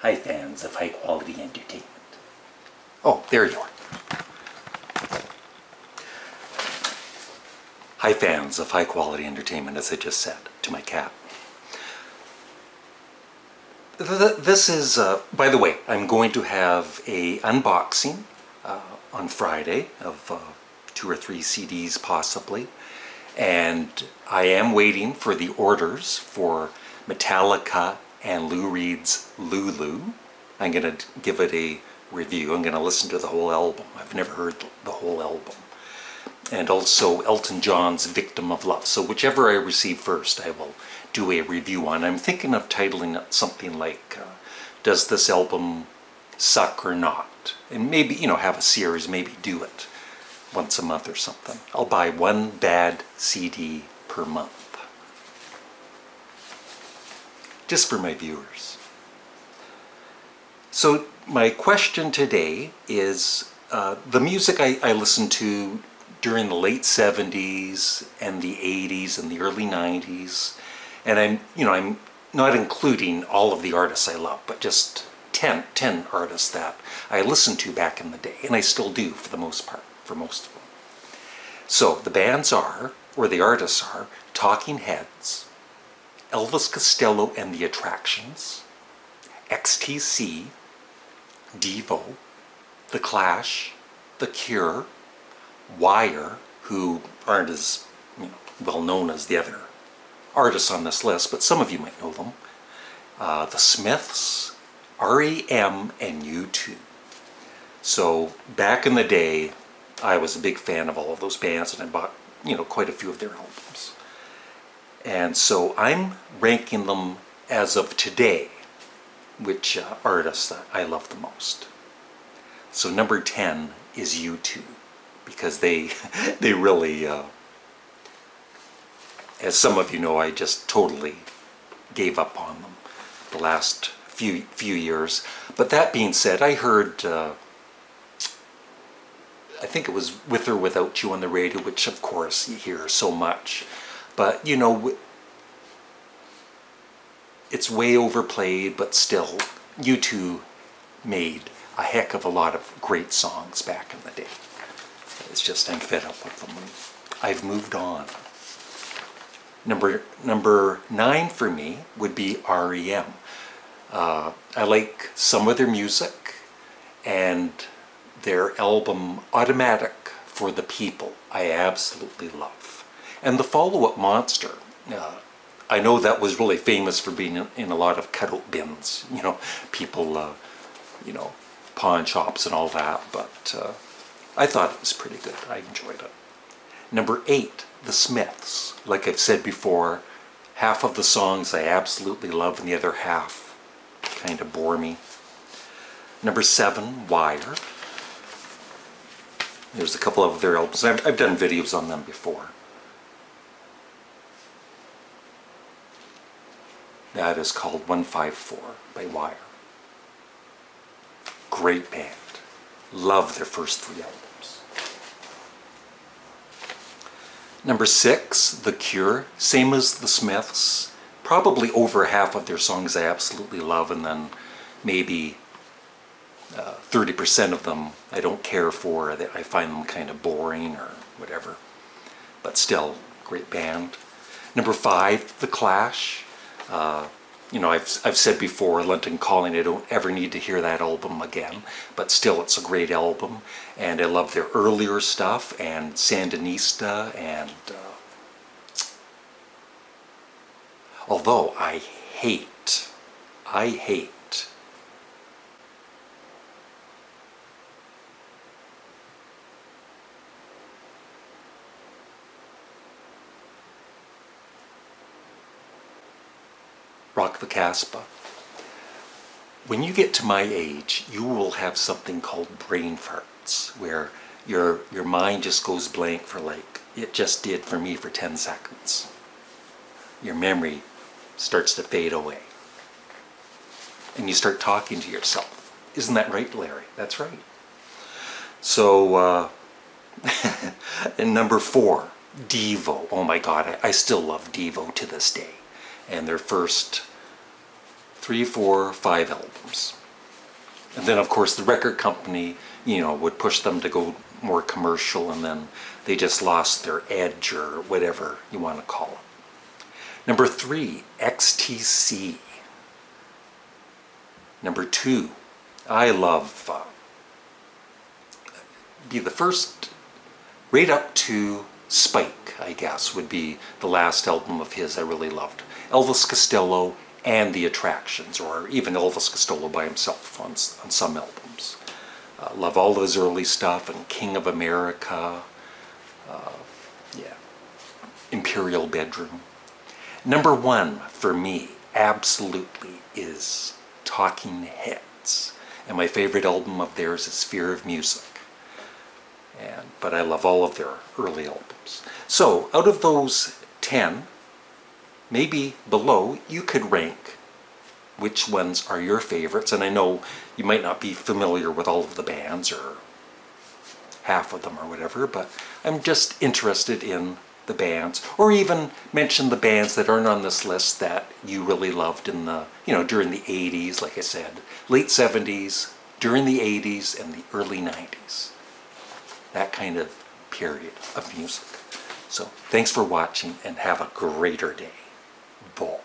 Hi fans of high quality entertainment. Oh, there you are. Hi fans of high quality entertainment, as I just said to my cat. This is, by the way, I'm going to have a unboxing on Friday of 2 or 3 CDs possibly. And I am waiting for the orders for Metallica and Lou Reed's Lulu. I'm going to give it a review. I'm going to listen to the whole album. I've never heard the whole album. And also Elton John's Victim of Love. So whichever I receive first, I will do a review on. I'm thinking of titling it something like, Does This Album Suck or Not? And maybe, have a series, maybe do it once a month or something. I'll buy one bad CD per month. Just for my viewers. So my question today is the music I listened to during the late 70s and the 80s and the early 90s. And I'm not including all of the artists I love, but just 10 artists that I listened to back in the day. And I still do for the most part, for most of them. So the bands are, or the artists are, Talking Heads, Elvis Costello and the Attractions, XTC, Devo, The Clash, The Cure, Wire, who aren't as well known as the other artists on this list, but some of you might know them, The Smiths, REM, and U2. So back in the day, I was a big fan of all of those bands, and I bought quite a few of their albums. And so I'm ranking them as of today, which artists that I love the most. So number 10 is U2, because they really, as some of you know, I just totally gave up on them the last few years. But that being said, I heard, I think it was With or Without You on the radio, which of course you hear so much. But it's way overplayed, but still, U2 made a heck of a lot of great songs back in the day. It's just I'm fed up with them. I've moved on. Number 9 for me would be REM. I like some of their music, and their album Automatic for the People I absolutely love. And the follow-up Monster, I know that was really famous for being in a lot of cutout bins, people, pawn shops and all that, but I thought it was pretty good. I enjoyed it. Number 8, The Smiths. Like I've said before, half of the songs I absolutely love and the other half kind of bore me. Number 7, Wire. There's a couple of their albums. I've done videos on them before. That is called 154 by Wire. Great band. Love their first 3 albums. Number 6, The Cure. Same as The Smiths. Probably over half of their songs I absolutely love, and then maybe 30% of them I don't care for. I find them kind of boring or whatever. But still, great band. Number 5, The Clash. I've said before, London Calling, I don't ever need to hear that album again, but still it's a great album, and I love their earlier stuff, and Sandinista, and although I hate Rock the Casbah. When you get to my age, you will have something called brain farts, where your mind just goes blank for it just did for me for 10 seconds. Your memory starts to fade away. And you start talking to yourself. Isn't that right, Larry? That's right. So, and number 4, Devo. Oh my God, I still love Devo to this day. And their first 3, 4, 5 albums. And then of course the record company, would push them to go more commercial, and then they just lost their edge, or whatever you want to call it. Number 3, XTC. Number 2, I love, be the first, right up to Spike, I guess, would be the last album of his I really loved. Elvis Costello and The Attractions, or even Elvis Costello by himself on some albums. Love all of his early stuff, and King of America, Imperial Bedroom. Number 1 for me, absolutely, is Talking Heads. And my favorite album of theirs is Fear of Music. But I love all of their early albums. So, out of those 10, maybe below, you could rank which ones are your favorites. And I know you might not be familiar with all of the bands, or half of them or whatever, but I'm just interested in the bands, or even mention the bands that aren't on this list that you really loved in the, during the 80s, like I said, late 70s, during the 80s, and the early 90s. That kind of period of music. So, thanks for watching, and have a greater day. Ball.